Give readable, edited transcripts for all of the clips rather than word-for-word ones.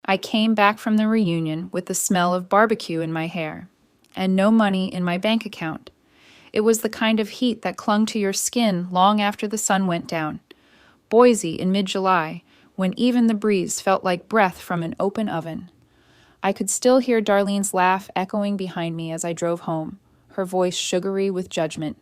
I came back from the reunion with the smell of barbecue in my hair and no money in my bank account. It was the kind of heat that clung to your skin long after the sun went down. Boise in mid-July, when even the breeze felt like breath from an open oven. I could still hear Darlene's laugh echoing behind me as I drove home, her voice sugary with judgment.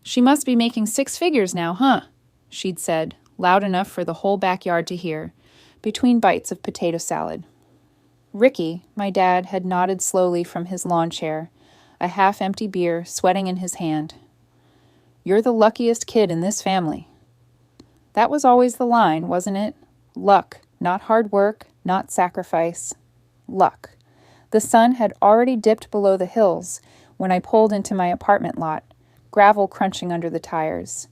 "She must be making 6 figures now, huh?" she'd said, loud enough for the whole backyard to hear, between bites of potato salad. Ricky, my dad, had nodded slowly from his lawn chair, a half-empty beer sweating in his hand. "You're the luckiest kid in this family." That was always the line, wasn't it? Luck, not hard work, not sacrifice. Luck. The sun had already dipped below the hills when I pulled into my apartment lot, gravel crunching under the tires.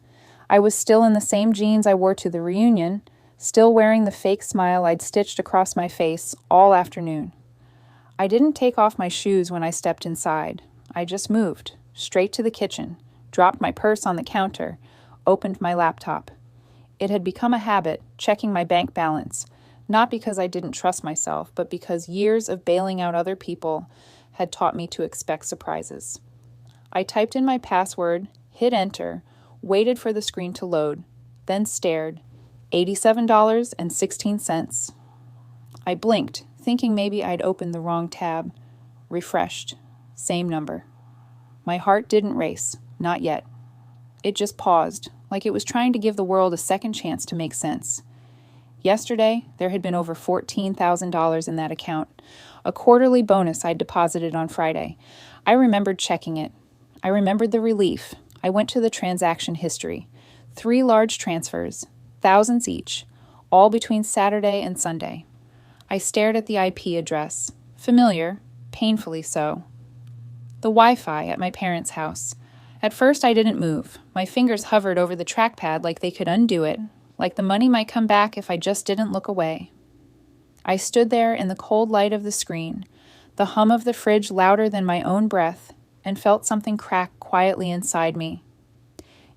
I was still in the same jeans I wore to the reunion, still wearing the fake smile I'd stitched across my face all afternoon. I didn't take off my shoes when I stepped inside. I just moved, straight to the kitchen, dropped my purse on the counter, opened my laptop. It had become a habit, checking my bank balance, not because I didn't trust myself, but because years of bailing out other people had taught me to expect surprises. I typed in my password, hit enter, waited for the screen to load, then stared. $87.16. I blinked, thinking maybe I'd opened the wrong tab. Refreshed. Same number. My heart didn't race. Not yet. It just paused, like it was trying to give the world a second chance to make sense. Yesterday, there had been over $14,000 in that account, a quarterly bonus I'd deposited on Friday. I remembered checking it. I remembered the relief. I went to the transaction history. 3 large transfers, thousands each, all between Saturday and Sunday. I stared at the IP address. Familiar, painfully so. The Wi-Fi at my parents' house. At first I didn't move. My fingers hovered over the trackpad like they could undo it, like the money might come back if I just didn't look away. I stood there in the cold light of the screen, the hum of the fridge louder than my own breath, and felt something crack quietly inside me.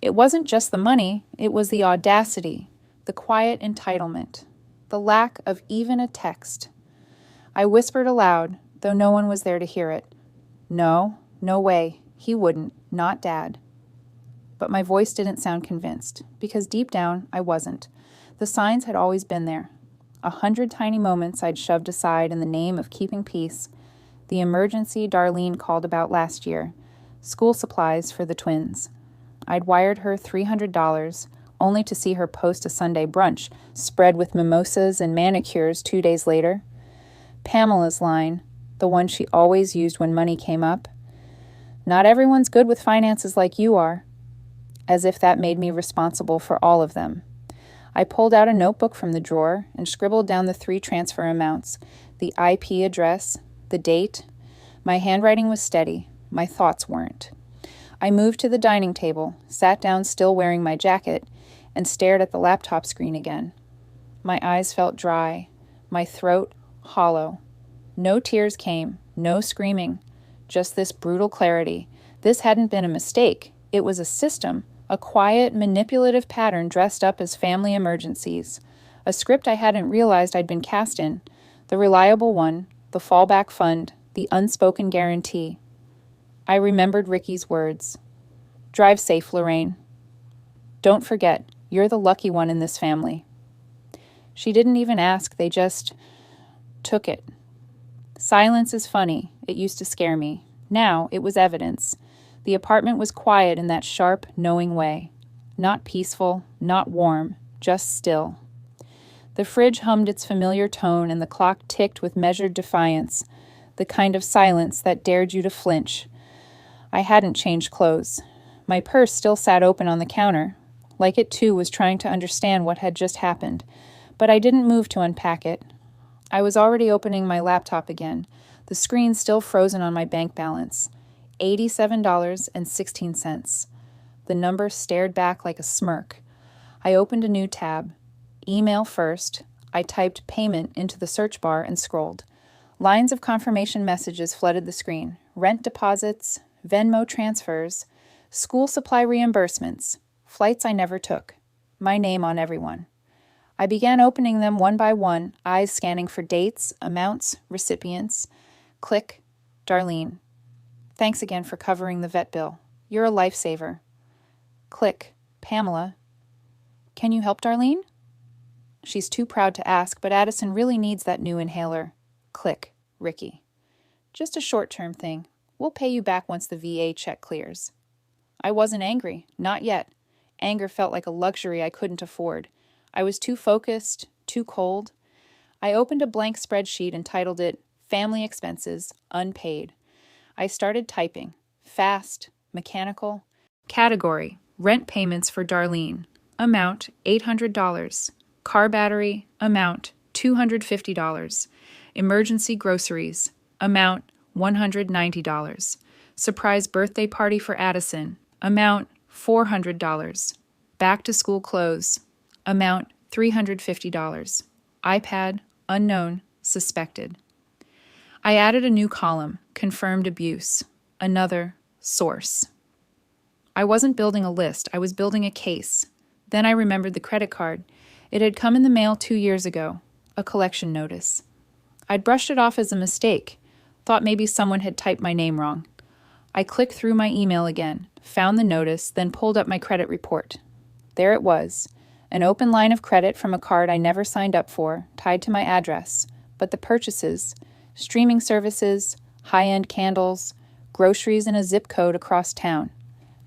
It wasn't just the money, it was the audacity, the quiet entitlement, the lack of even a text. I whispered aloud, though no one was there to hear it. No way, he wouldn't, not Dad. But my voice didn't sound convinced, because deep down I wasn't. The signs had always been there. 100 tiny moments I'd shoved aside in the name of keeping peace. The emergency Darlene called about last year. School supplies for the twins. I'd wired her $300, only to see her post a Sunday brunch spread with mimosas and manicures 2 days later. Pamela's line, the one she always used when money came up. "Not everyone's good with finances like you are." As if that made me responsible for all of them. I pulled out a notebook from the drawer and scribbled down the 3 transfer amounts, the IP address, the date. My handwriting was steady. My thoughts weren't. I moved to the dining table, sat down still wearing my jacket, and stared at the laptop screen again. My eyes felt dry, my throat hollow. No tears came, no screaming, just this brutal clarity. This hadn't been a mistake. It was a system, a quiet, manipulative pattern dressed up as family emergencies. A script I hadn't realized I'd been cast in, the reliable one, the fallback fund, the unspoken guarantee. I remembered Ricky's words. "Drive safe, Lorraine. Don't forget, you're the lucky one in this family." She didn't even ask, they just took it. Silence is funny. It used to scare me. Now it was evidence. The apartment was quiet in that sharp, knowing way. Not peaceful, not warm, just still. The fridge hummed its familiar tone and the clock ticked with measured defiance, the kind of silence that dared you to flinch. I hadn't changed clothes. My purse still sat open on the counter, like it too was trying to understand what had just happened, but I didn't move to unpack it. I was already opening my laptop again, the screen still frozen on my bank balance. $87.16. The number stared back like a smirk. I opened a new tab. Email first. I typed payment into the search bar and scrolled. Lines of confirmation messages flooded the screen. Rent deposits, Venmo transfers, school supply reimbursements, flights I never took. My name on everyone. I began opening them one by one, eyes scanning for dates, amounts, recipients. Click, Darlene. Thanks again for covering the vet bill. You're a lifesaver. Click, Pamela. Can you help Darlene? She's too proud to ask, but Addison really needs that new inhaler. Click, Ricky. Just a short-term thing. We'll pay you back once the VA check clears. I wasn't angry, not yet. Anger felt like a luxury I couldn't afford. I was too focused, too cold. I opened a blank spreadsheet and titled it Family Expenses, Unpaid. I started typing. Fast, mechanical. Category, rent payments for Darlene. Amount, $800. Car battery, amount, $250. Emergency groceries, amount, $190. Surprise birthday party for Addison, amount, $400. Back to school clothes, amount, $350. iPad, unknown, suspected. I added a new column, confirmed abuse. Another, source. I wasn't building a list, I was building a case. Then I remembered the credit card. It had come in the mail 2 years ago, a collection notice. I'd brushed it off as a mistake, thought maybe someone had typed my name wrong. I clicked through my email again, found the notice, then pulled up my credit report. There it was, an open line of credit from a card I never signed up for, tied to my address, but the purchases, streaming services, high-end candles, groceries in a zip code across town.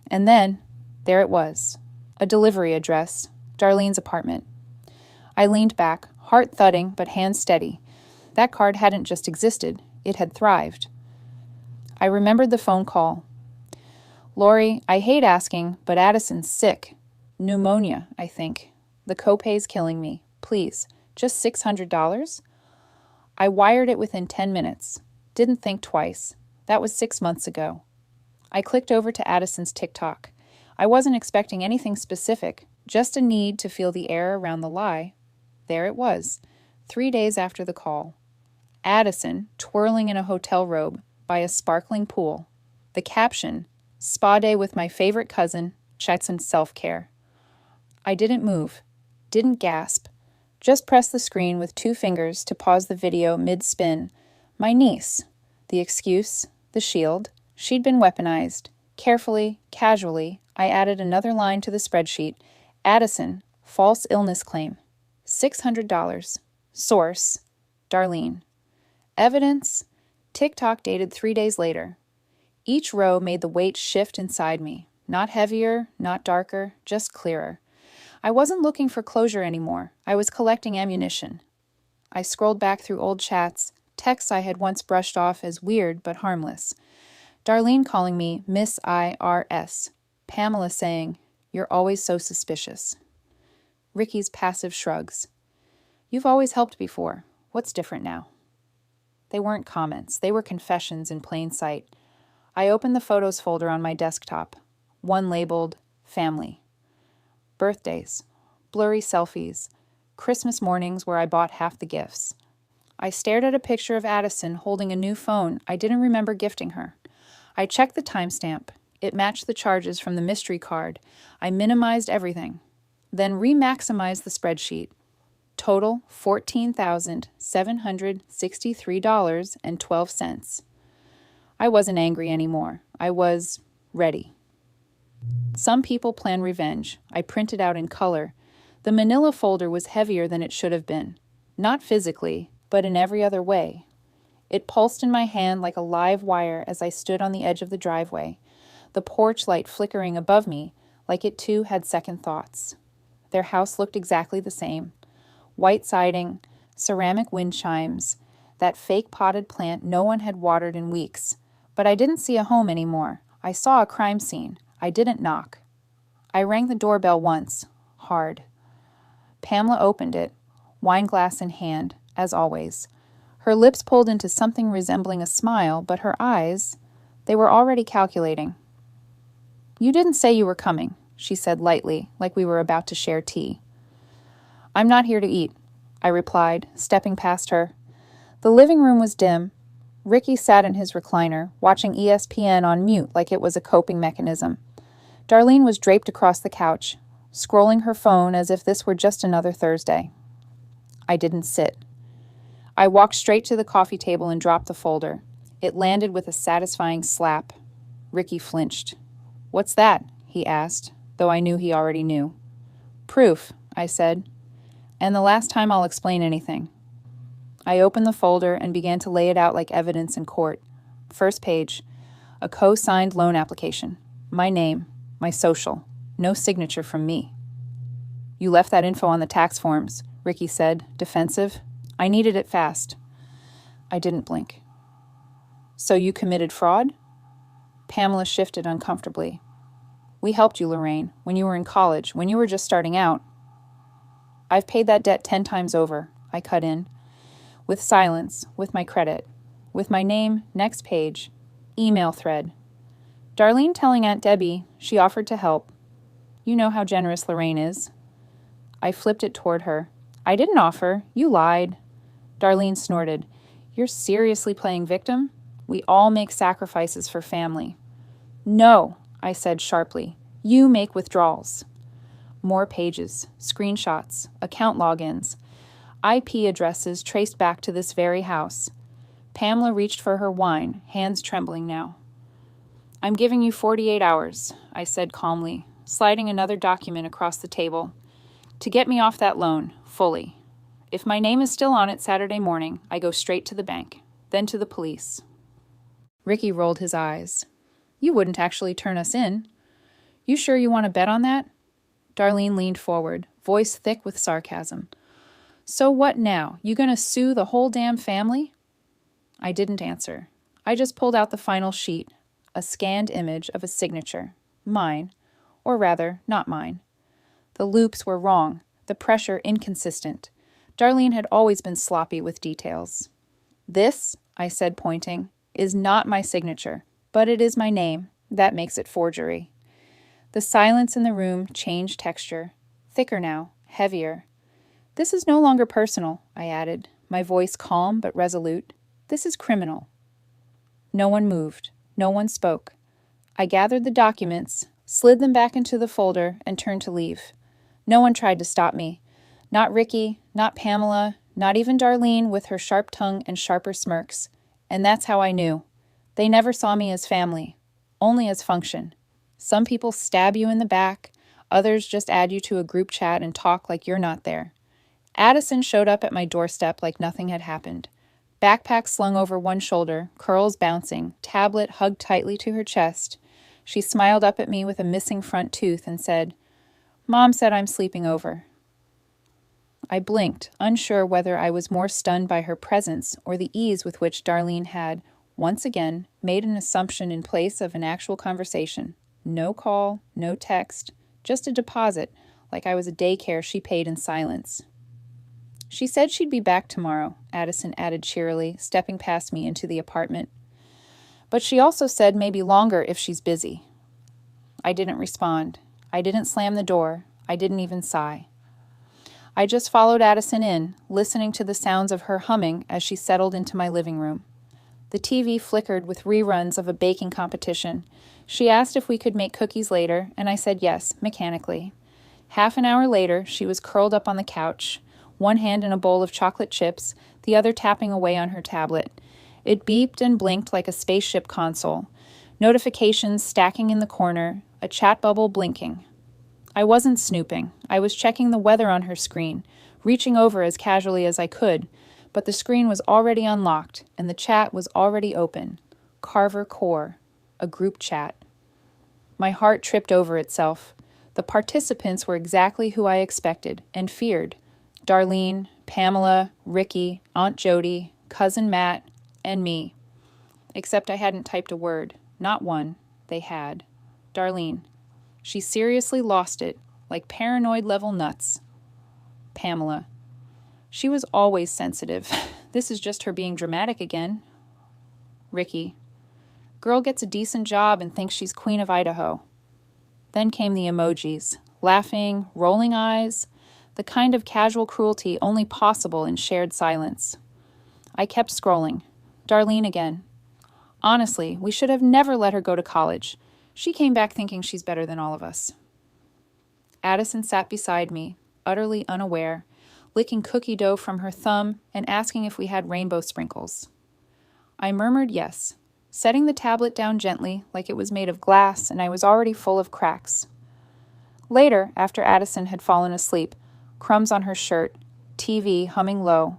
And then, there it was, a delivery address, Darlene's apartment. I leaned back, heart thudding but hands steady. That card hadn't just existed, it had thrived. I remembered the phone call. Lori, I hate asking, but Addison's sick. Pneumonia, I think. The copay's killing me. Please, just $600? I wired it within 10 minutes. Didn't think twice. That was 6 months ago. I clicked over to Addison's TikTok. I wasn't expecting anything specific, just a need to feel the air around the lie. There it was, 3 days after the call. Addison, twirling in a hotel robe by a sparkling pool. The caption, spa day with my favorite cousin, checks on self-care. I didn't move, didn't gasp, just pressed the screen with 2 fingers to pause the video mid-spin. My niece, the excuse, the shield, she'd been weaponized. Carefully, casually, I added another line to the spreadsheet. Addison, false illness claim. $600. Source, Darlene. Evidence, TikTok dated 3 days later. Each row made the weight shift inside me. Not heavier, not darker, just clearer. I wasn't looking for closure anymore. I was collecting ammunition. I scrolled back through old chats, texts I had once brushed off as weird but harmless. Darlene calling me Miss IRS. Pamela saying, "You're always so suspicious." Ricky's passive shrugs. "You've always helped before. What's different now?" They weren't comments. They were confessions in plain sight. I opened the photos folder on my desktop. One labeled, Family. Birthdays. Blurry selfies. Christmas mornings where I bought half the gifts. I stared at a picture of Addison holding a new phone I didn't remember gifting her. I checked the timestamp. It matched the charges from the mystery card. I minimized everything. Then re-maximized the spreadsheet. Total $14,763.12. I wasn't angry anymore. I was ready. Some people plan revenge. I printed out in color. The manila folder was heavier than it should have been. Not physically, but in every other way. It pulsed in my hand like a live wire as I stood on the edge of the driveway, the porch light flickering above me like it too had second thoughts. Their house looked exactly the same. White siding, ceramic wind chimes, that fake potted plant no one had watered in weeks. But I didn't see a home anymore. I saw a crime scene. I didn't knock. I rang the doorbell once, hard. Pamela opened it, wine glass in hand, as always. Her lips pulled into something resembling a smile, but her eyes, they were already calculating. "You didn't say you were coming," she said lightly, like we were about to share tea. "I'm not here to eat," I replied, stepping past her. The living room was dim. Ricky sat in his recliner, watching ESPN on mute like it was a coping mechanism. Darlene was draped across the couch, scrolling her phone as if this were just another Thursday. I didn't sit. I walked straight to the coffee table and dropped the folder. It landed with a satisfying slap. Ricky flinched. "What's that?" he asked, though I knew he already knew. "Proof," I said. "And the last time I'll explain anything." I opened the folder and began to lay it out like evidence in court. First page, a co-signed loan application. My name, my social, no signature from me. "You left that info on the tax forms," Ricky said, defensive. "I needed it fast." I didn't blink. "So you committed fraud?" Pamela shifted uncomfortably. "We helped you, Lorraine, when you were in college, when you were just starting out." "I've paid that debt 10 times over," I cut in. With silence, with my credit, with my name, next page, email thread. Darlene telling Aunt Debbie she offered to help. You know how generous Lorraine is. I flipped it toward her. "I didn't offer. You lied." Darlene snorted. "You're seriously playing victim? We all make sacrifices for family." "No," I said sharply. "You make withdrawals." More pages, screenshots, account logins, IP addresses traced back to this very house. Pamela reached for her wine, hands trembling now. "I'm giving you 48 hours, I said calmly, sliding another document across the table, "to get me off that loan, fully. If my name is still on it Saturday morning, I go straight to the bank, then to the police." Ricky rolled his eyes. "You wouldn't actually turn us in. You sure you want to bet on that?" Darlene leaned forward, voice thick with sarcasm. "So what now? You gonna sue the whole damn family?" I didn't answer. I just pulled out the final sheet, a scanned image of a signature. Mine. Or rather, not mine. The loops were wrong, the pressure inconsistent. Darlene had always been sloppy with details. "This," I said, pointing, "is not my signature, but it is my name. That makes it forgery." The silence in the room changed texture. Thicker now, heavier. "This is no longer personal," I added, my voice calm but resolute. "This is criminal." No one moved. No one spoke. I gathered the documents, slid them back into the folder, and turned to leave. No one tried to stop me. Not Ricky, not Pamela, not even Darlene with her sharp tongue and sharper smirks. And that's how I knew. They never saw me as family, only as function. Some people stab you in the back, others just add you to a group chat and talk like you're not there. Addison showed up at my doorstep like nothing had happened. Backpack slung over one shoulder, curls bouncing, tablet hugged tightly to her chest. She smiled up at me with a missing front tooth and said, "Mom said I'm sleeping over." I blinked, unsure whether I was more stunned by her presence or the ease with which Darlene had, once again, made an assumption in place of an actual conversation. No call, no text, just a deposit, like I was a daycare she paid in silence. "She said she'd be back tomorrow," Addison added cheerily, stepping past me into the apartment. "But she also said maybe longer if she's busy." I didn't respond. I didn't slam the door. I didn't even sigh. I just followed Addison in, listening to the sounds of her humming as she settled into my living room. The TV flickered with reruns of a baking competition. She asked if we could make cookies later, and I said yes, mechanically. Half an hour later, she was curled up on the couch, one hand in a bowl of chocolate chips, the other tapping away on her tablet. It beeped and blinked like a spaceship console. Notifications stacking in the corner, a chat bubble blinking. I wasn't snooping. I was checking the weather on her screen, reaching over as casually as I could, but the screen was already unlocked, and the chat was already open. Carver Core, a group chat. My heart tripped over itself. The participants were exactly who I expected and feared. Darlene, Pamela, Ricky, Aunt Jody, Cousin Matt, and me. Except I hadn't typed a word. Not one. They had. Darlene. She seriously lost it, like paranoid-level nuts. Pamela. She was always sensitive. This is just her being dramatic again. Ricky. Girl gets a decent job and thinks she's Queen of Idaho. Then came the emojis. Laughing, rolling eyes, the kind of casual cruelty only possible in shared silence. I kept scrolling. Darlene again. Honestly, we should have never let her go to college. She came back thinking she's better than all of us. Addison sat beside me, utterly unaware, licking cookie dough from her thumb and asking if we had rainbow sprinkles. I murmured yes, setting the tablet down gently like it was made of glass and I was already full of cracks. Later, after Addison had fallen asleep, crumbs on her shirt, TV humming low,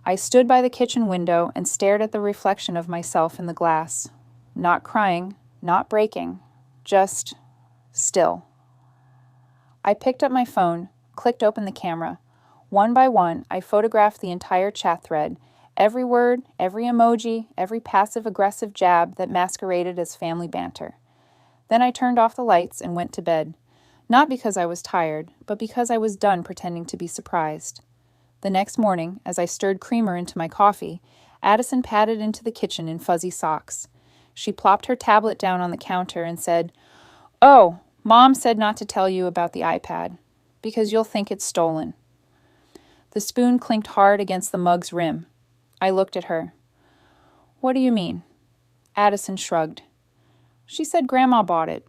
I stood by the kitchen window and stared at the reflection of myself in the glass. Not crying, not breaking, just still. I picked up my phone, clicked open the camera. One by one, I photographed the entire chat thread, every word, every emoji, every passive-aggressive jab that masqueraded as family banter. Then I turned off the lights and went to bed. Not because I was tired, but because I was done pretending to be surprised. The next morning, as I stirred creamer into my coffee, Addison padded into the kitchen in fuzzy socks. She plopped her tablet down on the counter and said, "Oh, Mom said not to tell you about the iPad, because you'll think it's stolen." The spoon clinked hard against the mug's rim. I looked at her. "What do you mean?" Addison shrugged. "She said Grandma bought it.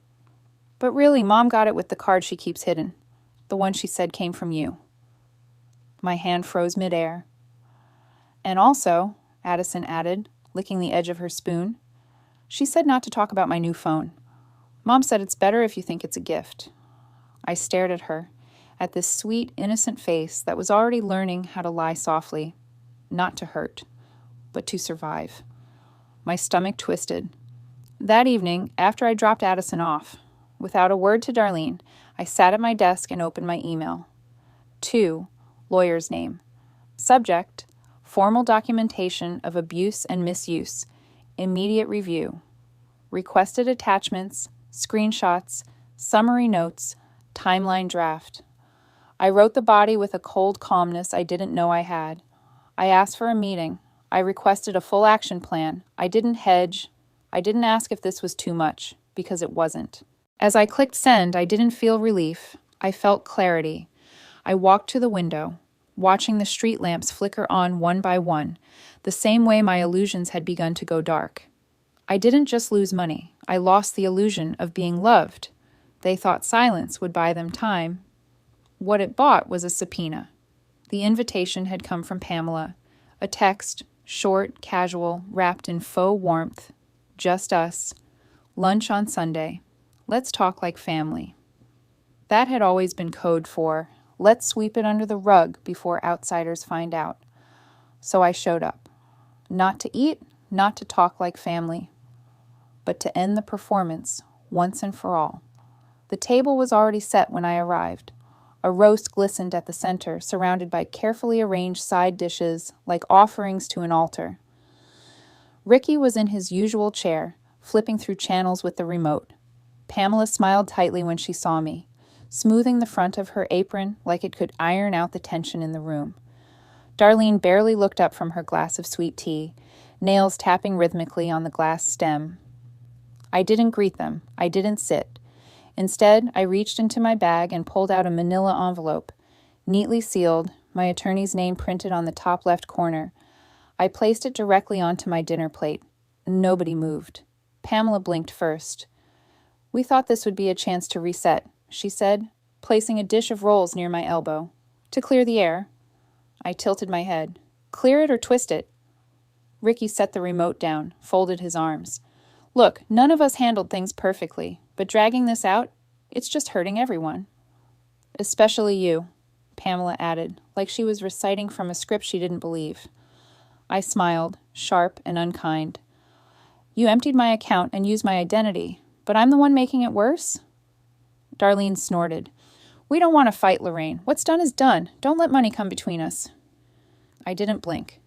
But really, Mom got it with the card she keeps hidden. The one she said came from you." My hand froze midair. "And also," Addison added, licking the edge of her spoon, "she said not to talk about my new phone. Mom said it's better if you think it's a gift." I stared at her, at this sweet, innocent face that was already learning how to lie softly, not to hurt, but to survive. My stomach twisted. That evening, after I dropped Addison off, without a word to Darlene, I sat at my desk and opened my email. 2, lawyer's name. Subject, formal documentation of abuse and misuse. Immediate review. Requested attachments, screenshots, summary notes, timeline draft. I wrote the body with a cold calmness I didn't know I had. I asked for a meeting. I requested a full action plan. I didn't hedge. I didn't ask if this was too much, because it wasn't. As I clicked send, I didn't feel relief. I felt clarity. I walked to the window, watching the street lamps flicker on one by one, the same way my illusions had begun to go dark. I didn't just lose money. I lost the illusion of being loved. They thought silence would buy them time. What it bought was a subpoena. The invitation had come from Pamela. A text, short, casual, wrapped in faux warmth. Just us. Lunch on Sunday. Let's talk like family. That had always been code for, let's sweep it under the rug before outsiders find out. So I showed up. Not to eat, not to talk like family, but to end the performance once and for all. The table was already set when I arrived. A roast glistened at the center, surrounded by carefully arranged side dishes like offerings to an altar. Ricky was in his usual chair, flipping through channels with the remote. Pamela smiled tightly when she saw me, smoothing the front of her apron like it could iron out the tension in the room. Darlene barely looked up from her glass of sweet tea, nails tapping rhythmically on the glass stem. I didn't greet them. I didn't sit. Instead, I reached into my bag and pulled out a manila envelope, neatly sealed, my attorney's name printed on the top left corner. I placed it directly onto my dinner plate. Nobody moved. Pamela blinked first. "We thought this would be a chance to reset," she said, placing a dish of rolls near my elbow. "To clear the air." I tilted my head. "Clear it or twist it?" Ricky set the remote down, folded his arms. "Look, none of us handled things perfectly, but dragging this out, it's just hurting everyone." "Especially you," Pamela added, like she was reciting from a script she didn't believe. I smiled, sharp and unkind. "You emptied my account and used my identity, but I'm the one making it worse?" Darlene snorted. "We don't want to fight, Lorraine. What's done is done. Don't let money come between us." I didn't blink.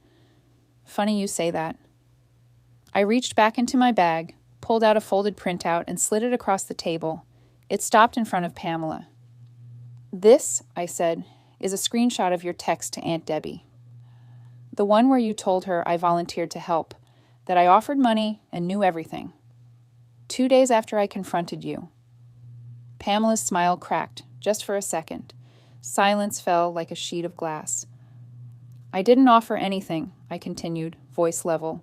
"Funny you say that." I reached back into my bag, pulled out a folded printout, and slid it across the table. It stopped in front of Pamela. "This," I said, "is a screenshot of your text to Aunt Debbie. The one where you told her I volunteered to help, that I offered money and knew everything. 2 days after I confronted you." Pamela's smile cracked, just for a second. Silence fell like a sheet of glass. "I didn't offer anything," I continued, voice level.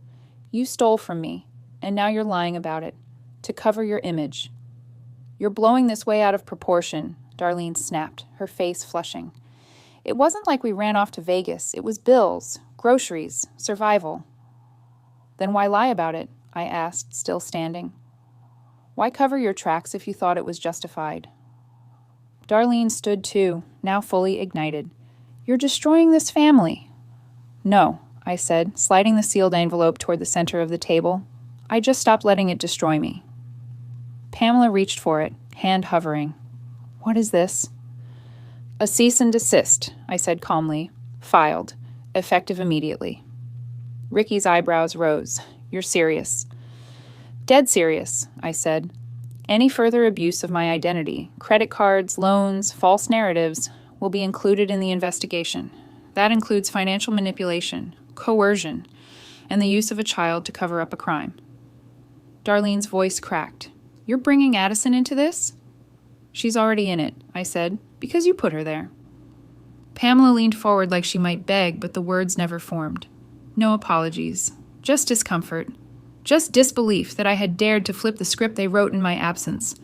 "You stole from me, and now you're lying about it, to cover your image." "You're blowing this way out of proportion," Darlene snapped, her face flushing. It wasn't like we ran off to Vegas. It was bills, groceries, survival. Then why lie about it? I asked, still standing. Why cover your tracks if you thought it was justified? Darlene stood too, now fully ignited. You're destroying this family. No, I said, sliding the sealed envelope toward the center of the table. I just stopped letting it destroy me. Pamela reached for it, hand hovering. What is this? A cease and desist, I said calmly. Filed. Effective immediately. Ricky's eyebrows rose. You're serious. Dead serious, I said. Any further abuse of my identity, credit cards, loans, false narratives, will be included in the investigation. That includes financial manipulation, coercion, and the use of a child to cover up a crime. Darlene's voice cracked. You're bringing Addison into this? She's already in it, I said, because you put her there. Pamela leaned forward like she might beg, but the words never formed. No apologies. Just discomfort. Just disbelief that I had dared to flip the script they wrote in my absence.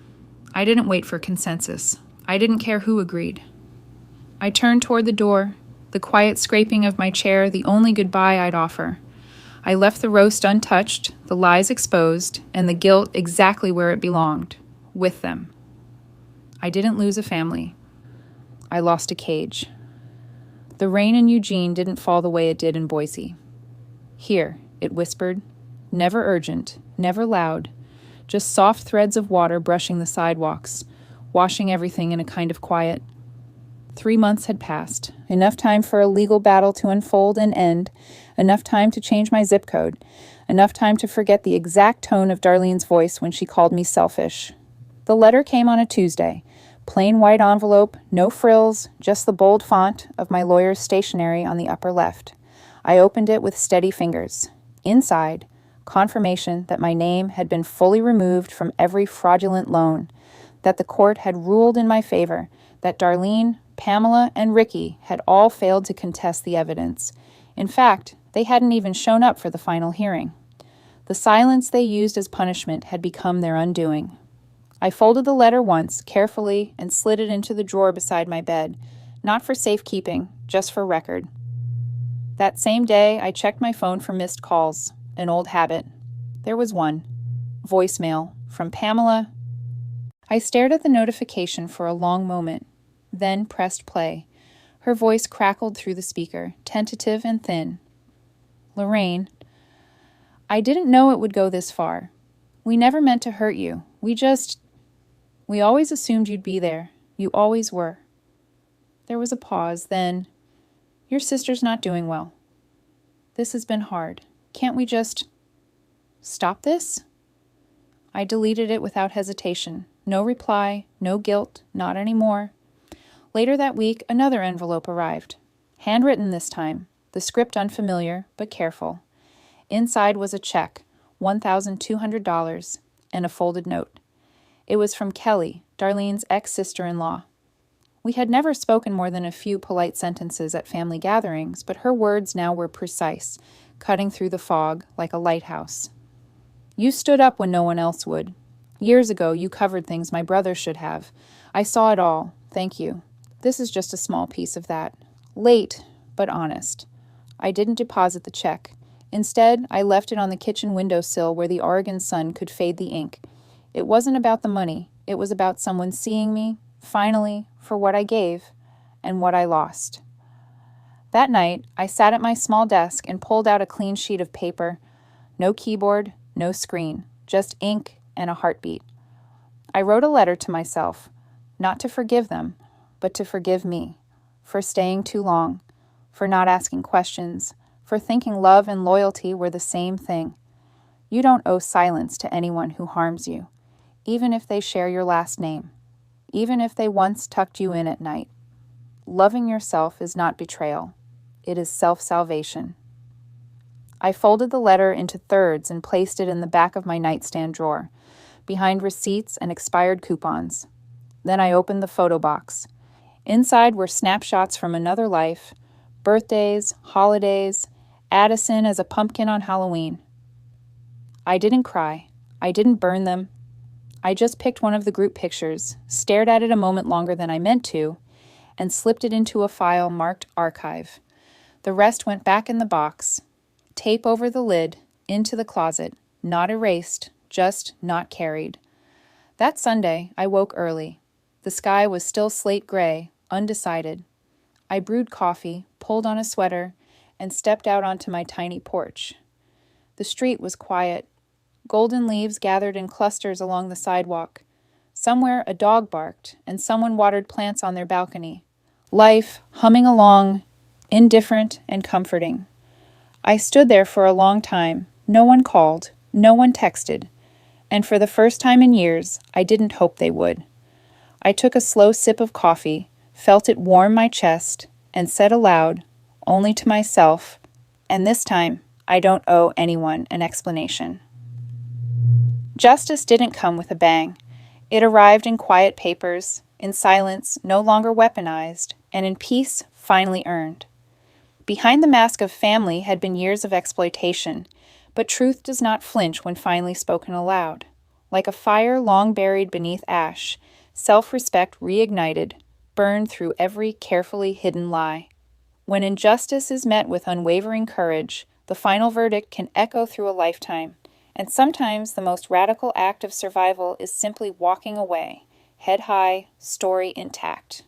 I didn't wait for consensus. I didn't care who agreed. I turned toward the door, the quiet scraping of my chair the only goodbye I'd offer. I left the roast untouched, the lies exposed, and the guilt exactly where it belonged, with them. I didn't lose a family. I lost a cage. The rain in Eugene didn't fall the way it did in Boise. Here, it whispered, never urgent, never loud, just soft threads of water brushing the sidewalks, washing everything in a kind of quiet. 3 months had passed, enough time for a legal battle to unfold and end, enough time to change my zip code, enough time to forget the exact tone of Darlene's voice when she called me selfish. The letter came on a Tuesday, plain white envelope, no frills, just the bold font of my lawyer's stationery on the upper left. I opened it with steady fingers. Inside, confirmation that my name had been fully removed from every fraudulent loan, that the court had ruled in my favor, that Darlene, Pamela, and Ricky had all failed to contest the evidence. In fact, they hadn't even shown up for the final hearing. The silence they used as punishment had become their undoing. I folded the letter once, carefully, and slid it into the drawer beside my bed, not for safekeeping, just for record. That same day, I checked my phone for missed calls, an old habit. There was one. Voicemail, from Pamela. I stared at the notification for a long moment, then pressed play. Her voice crackled through the speaker, tentative and thin. Lorraine, I didn't know it would go this far. We never meant to hurt you. We always assumed you'd be there. You always were. There was a pause, then, your sister's not doing well. This has been hard. Can't we just stop this? I deleted it without hesitation. No reply, no guilt, not anymore. Later that week, another envelope arrived. Handwritten this time, the script unfamiliar, but careful. Inside was a check, $1,200, and a folded note. It was from Kelly, Darlene's ex-sister-in-law. We had never spoken more than a few polite sentences at family gatherings, but her words now were precise, cutting through the fog like a lighthouse. You stood up when no one else would. Years ago, you covered things my brother should have. I saw it all. Thank you. This is just a small piece of that. Late, but honest. I didn't deposit the check. Instead, I left it on the kitchen windowsill where the Oregon sun could fade the ink. It wasn't about the money. It was about someone seeing me, finally, for what I gave and what I lost. That night, I sat at my small desk and pulled out a clean sheet of paper. No keyboard, no screen, just ink and a heartbeat. I wrote a letter to myself, not to forgive them, but to forgive me, for staying too long, for not asking questions, for thinking love and loyalty were the same thing. You don't owe silence to anyone who harms you, even if they share your last name, even if they once tucked you in at night. Loving yourself is not betrayal. It is self-salvation. I folded the letter into thirds and placed it in the back of my nightstand drawer, behind receipts and expired coupons. Then I opened the photo box. Inside were snapshots from another life, birthdays, holidays, Addison as a pumpkin on Halloween. I didn't cry. I didn't burn them. I just picked one of the group pictures, stared at it a moment longer than I meant to, and slipped it into a file marked archive. The rest went back in the box. Tape over the lid, into the closet, not erased, just not carried. That Sunday, I woke early. The sky was still slate gray, undecided. I brewed coffee, pulled on a sweater, and stepped out onto my tiny porch. The street was quiet. Golden leaves gathered in clusters along the sidewalk. Somewhere a dog barked, and someone watered plants on their balcony. Life humming along, indifferent and comforting. I stood there for a long time. No one called, no one texted, and for the first time in years, I didn't hope they would. I took a slow sip of coffee, felt it warm my chest, and said aloud, only to myself, and this time, I don't owe anyone an explanation. Justice didn't come with a bang. It arrived in quiet papers, in silence no longer weaponized, and in peace finally earned. Behind the mask of family had been years of exploitation, but truth does not flinch when finally spoken aloud. Like a fire long buried beneath ash, self-respect reignited, burned through every carefully hidden lie. When injustice is met with unwavering courage, the final verdict can echo through a lifetime, and sometimes the most radical act of survival is simply walking away, head high, story intact,